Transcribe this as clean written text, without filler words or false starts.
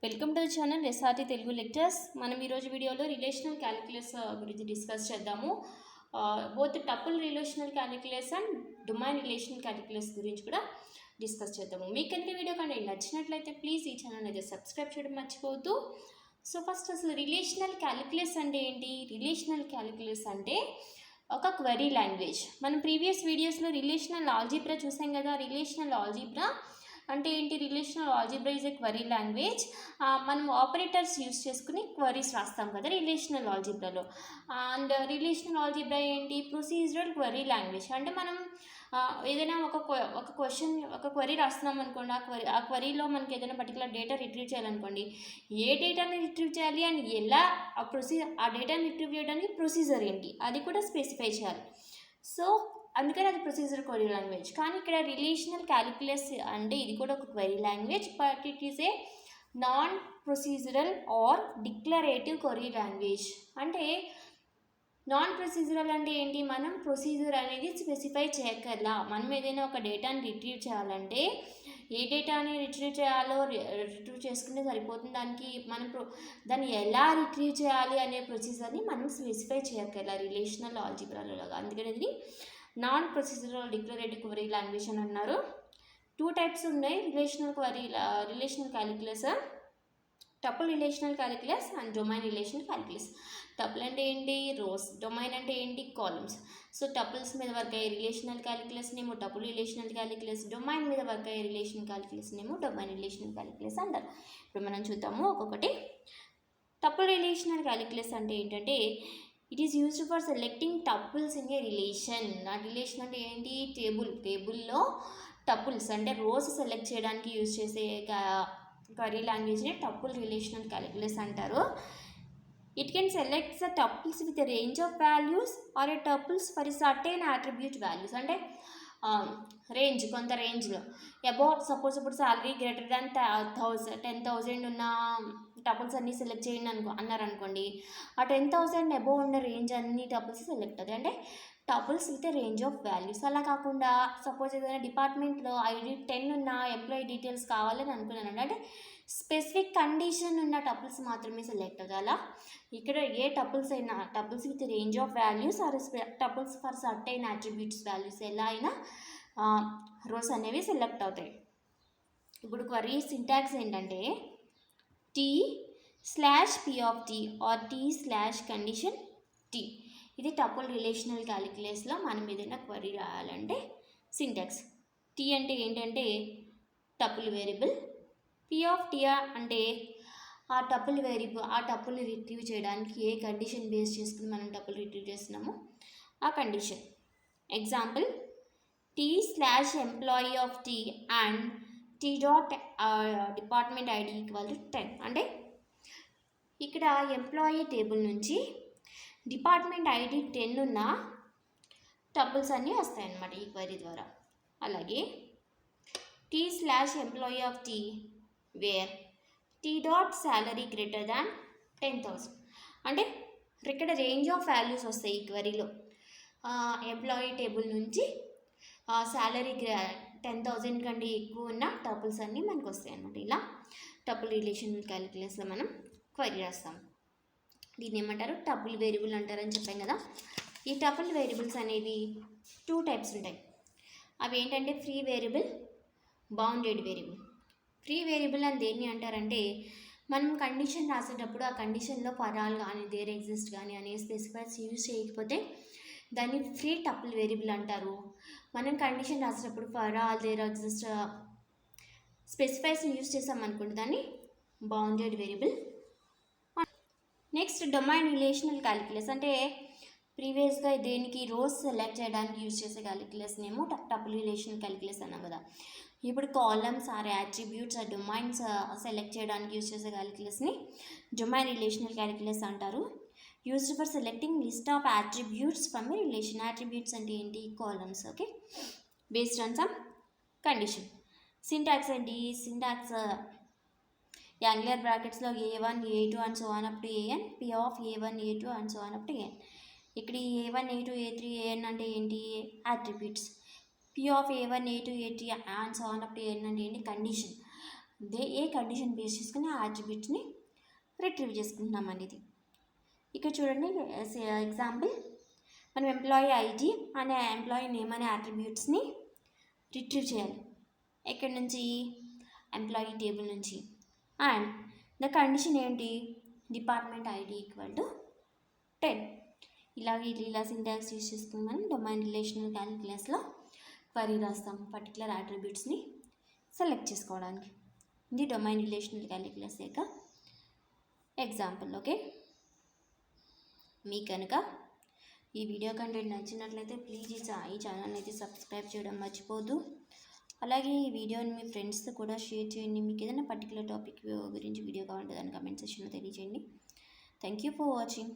Welcome to the channel SRT Telugu Lectures. మనం ఈరోజు వీడియోలో రిలేషనల్ క్యాలిక్యులస్ గురించి డిస్కస్ చేద్దాము. Both tuple relational calculus and domain relational calculus గురించి కూడా డిస్కస్ చేద్దాము. మీకు కనుక వీడియో కానీ నచ్చినట్లయితే ప్లీజ్ ఈ ఛానల్ అయితే సబ్స్క్రైబ్ చేయడం మర్చిపోవద్దు. సో ఫస్ట్ అసలు రిలేషనల్ క్యాలిక్యులస్ అంటే ఏంటి? రిలేషనల్ క్యాలిక్యులస్ అంటే ఒక క్వరీ లాంగ్వేజ్. మనం ప్రీవియస్ వీడియోస్లో రిలేషనల్ ఆల్జీబ్రా చూసాం కదా. రిలేషనల్ ఆల్జీబ్రా అంటే ఏంటి? Relational algebra is a query language. మనం ఆపరేటర్స్ యూస్ చేసుకుని క్వరీస్ రాస్తాం కదా రిలేషనల్ ఆల్జీబ్రాలో. అండ్ రిలేషనల్ ఆల్జీబ్రా ఏంటి? Procedural query language. అంటే మనం ఏదైనా ఒక క్వశ్చన్ ఒక క్వరీ రాస్తున్నాం అనుకోండి. ఆ క్వరీలో మనకి ఏదైనా పర్టికులర్ డేటా రిట్రీవ్ చేయాలనుకోండి. ఏ డేటాని రిట్రీవ్ చేయాలి అండ్ ఎలా ఆ డేటాని రిట్రీవ్ చేయడానికి ప్రొసీజర్ ఏంటి అది కూడా స్పెసిఫై చేయాలి. సో అందుకని అది ప్రొసీజర్ క్వరీ లాంగ్వేజ్. కానీ ఇక్కడ రిలేషనల్ క్యాలిక్యులస్ అంటే ఇది కూడా ఒక query language, but it is a non procedural or declarative query language. అంటే నాన్ ప్రొసీజరల్ అంటే ఏంటి? మనం ప్రొసీజర్ అనేది స్పెసిఫై చేయక్కర్లా. మనం ఏదైనా ఒక డేటాని రిట్రీవ్ చేయాలంటే ఏ డేటాని రిట్రీవ్ చేయాలో రిట్రీవ్ చేసుకుంటే సరిపోతుంది. దాన్ని ఎలా రిట్రీవ్ చేయాలి అనే ప్రొసీజర్ని మనం స్పెసిఫై చేయక్కర్లా రిలేషనల్ ఆల్జీబ్రాలో. అందుకని ఇది non procedural declarative query language అని అన్నారు. 2 టైప్స్ ఉన్నాయి relational calculus: tuple relational calculus and domain relational calculus. Tuple అంటే ఏంటి? రోస్. డొమైన్ అంటే ఏంటి? కాలమ్స్. సో టపుల్స్ మీద వర్క్ అయ్యే రిలేషనల్ క్యాలిక్యులస్ నేమో టపుల్ రిలేషనల్ క్యాలిక్యులస్, డొమైన్ మీద వర్క్ అయ్యే రిలేషనల్ క్యాలిక్యులస్ నేమో డొమైన్ రిలేషనల్ క్యాలిక్యులస్ అంటారు. ఇప్పుడు మనం చూద్దాము ఒక్కొక్కటి. టపుల్ రిలేషనల్ క్యాలిక్యులస్ అంటే ఏంటంటే it is used for selecting tuples in a relation. ఆ రిలేషన్ అంటే ఏంటి? టేబుల్లో టపుల్స్ అంటే రోస్ సెలెక్ట్ చేయడానికి యూజ్ చేసే క్వరీ లాంగ్వేజ్ని టపుల్ రిలేషనల్ క్యాలిక్యులస్ అంటారు. It can select the tuples with range of values or a tuples for certain attribute values. అంటే రేంజ్, కొంత రేంజ్లో అబౌట్ సపోజ్ ఇప్పుడు సాలరీ గ్రేటర్ దాన్ 10,000 ఉన్న టపుల్స్ అన్నీ సెలెక్ట్ చేయండి అన్నారనుకోండి. ఆ 10,000 అబౌవ్ ఉన్న రేంజ్ అన్ని టపుల్స్ సెలెక్ట్ అవుతాయి. అంటే tuples with range of values. అలా కాకుండా సపోజ్ ఏదైనా డిపార్ట్మెంట్లో ఐడి 10 ఉన్న ఎంప్లాయీ డీటెయిల్స్ కావాలని అనుకున్నానండి. అంటే స్పెసిఫిక్ కండిషన్ ఉన్న టపుల్స్ మాత్రమే సెలెక్ట్ అవుతాయి. అలా ఇక్కడ ఏ టపుల్స్ అయినా tuples with range of values or tuples for certain attributes values ఎలా అయినా రోస్ అనేవి సెలెక్ట్ అవుతాయి. ఇప్పుడు క్వరీ సింటాక్స్ ఏంటంటే T/P of T or T/condition T. ఇది టపుల్ రిలేషనల్ క్యాలిక్యులస్లో మనం ఏదైనా క్వరీ రాయాలంటే సింటాక్స్. T అంటే ఏంటంటే tuple variable. P of T అంటే ఆ టపుల్ వేరియబుల్, ఆ టపుల్ని రిట్రీవ్ చేయడానికి ఏ కండిషన్ బేస్ చేసుకుని మనం టపుల్ రిట్రీవ్ చేస్తున్నామో ఆ condition. Example T/employee of T and T dot department ID equal to 10. అంటే ఇక్కడ ఎంప్లాయీ టేబుల్ నుంచి డిపార్ట్మెంట్ ఐడి 10 ఉన్న టపుల్స్ అన్నీ వస్తాయన్నమాట ఈ క్వరీ ద్వారా. అలాగే T/employee of T where T dot salary greater than 10,000. అంటే ఇక్కడ రేంజ్ ఆఫ్ వాల్యూస్ వస్తాయి ఈ క్వరీలో. ఎంప్లాయీ టేబుల్ నుంచి శాలరీ 10,000 కంటే ఎక్కువ ఉన్న టపుల్స్ అన్నీ మనకు వస్తాయి అన్నమాట. ఇలా టపుల్ రిలేషనల్ క్యాలిక్యులస్లో మనం క్వరీ రాస్తాం. దీన్ని ఏమంటారు? టపుల్ వేరియబుల్ అంటారని చెప్పాం కదా. ఈ టపుల్ వేరియబుల్స్ అనేవి 2 టైప్స్ ఉంటాయి. అవి ఏంటంటే free variable, bounded variable. Free variable అని దేన్ని అంటారంటే మనం కండిషన్ రాసేటప్పుడు ఆ కండిషన్లో ఫరాల్ కానీ దేర్ ఎగ్జిస్ట్ కానీ అనే స్పెసిఫైర్స్ యూజ్ చేయకపోతే దాన్ని ఫ్రీ టపుల్ వేరియబుల్ అంటారు. మనం కండిషన్ రాసేటప్పుడు for all there exist specifiers use చేసామనుకుంటే దాన్ని bounded variable. Next domain relational calculus అంటే ప్రీవియస్గా దేనికి రోస్ సెలెక్ట్ చేయడానికి యూజ్ చేసే క్యాలిక్యులస్ నేమో టపుల్ రిలేషనల్ క్యాలిక్యులస్ అన్నాం కదా. ఇప్పుడు columns or attributes or domains select చేయడానికి యూజ్ చేసే క్యాలిక్యులస్ని డొమైన్ రిలేషనల్ క్యాలిక్యులస్ అంటారు. Used for selecting list of attributes from a relation. Attributes అంటే ఏంటి? Columns. Okay, based on some condition. Syntax ఏంటి? Syntax angular బ్రాకెట్స్లో A1 A2 and so on up to AN, P of A1 A2 and so on up to AN. ఇక్కడ A1 A2 A3 AN అంటే ఏంటి? Attributes. P of A1 A2 A3 and so on up to AN అంటే ఏంటి? Condition. ఏ condition base చేసుకుని ఆ అట్రిబ్యూట్స్ని retrieve చేసుకుంటున్నాం అనేది. ఇక్కడ చూడండి ఎగ్జాంపుల్, మనం ఎంప్లాయీ ఐడి అనే ఎంప్లాయీ నేమ్ అనే అట్రిబ్యూట్స్ని రిట్రీవ్ చేయాలి. ఎక్కడి నుంచి? ఎంప్లాయీ టేబుల్ నుంచి. అండ్ ద కండిషన్ ఏంటి? Department ID equal to 10. ఇలా సింటాక్స్ యూస్ చేసుకుని మనం డొమైన్ రిలేషనల్ క్యాలిక్యులస్లో క్వరీ రాస్తాం పర్టికులర్ అట్రిబ్యూట్స్ని సెలెక్ట్ చేసుకోవడానికి. ఇది డొమైన్ రిలేషనల్ క్యాలిక్యులస్ యొక్క ఎగ్జాంపుల్. ఓకే, మీకు కనుక ఈ వీడియో కంటెంట్ నచ్చినట్లయితే ప్లీజ్ ఈ ఛానల్ని అయితే సబ్స్క్రైబ్ చేయడం మర్చిపోద్దు. అలాగే ఈ వీడియోని మీ ఫ్రెండ్స్తో కూడా షేర్ చేయండి. మీకు ఏదైనా పర్టికులర్ టాపిక్ గురించి వీడియో కావాలంటే దాన్ని కమెంట్ సెక్షన్లో తెలియజేయండి. Thank you for watching.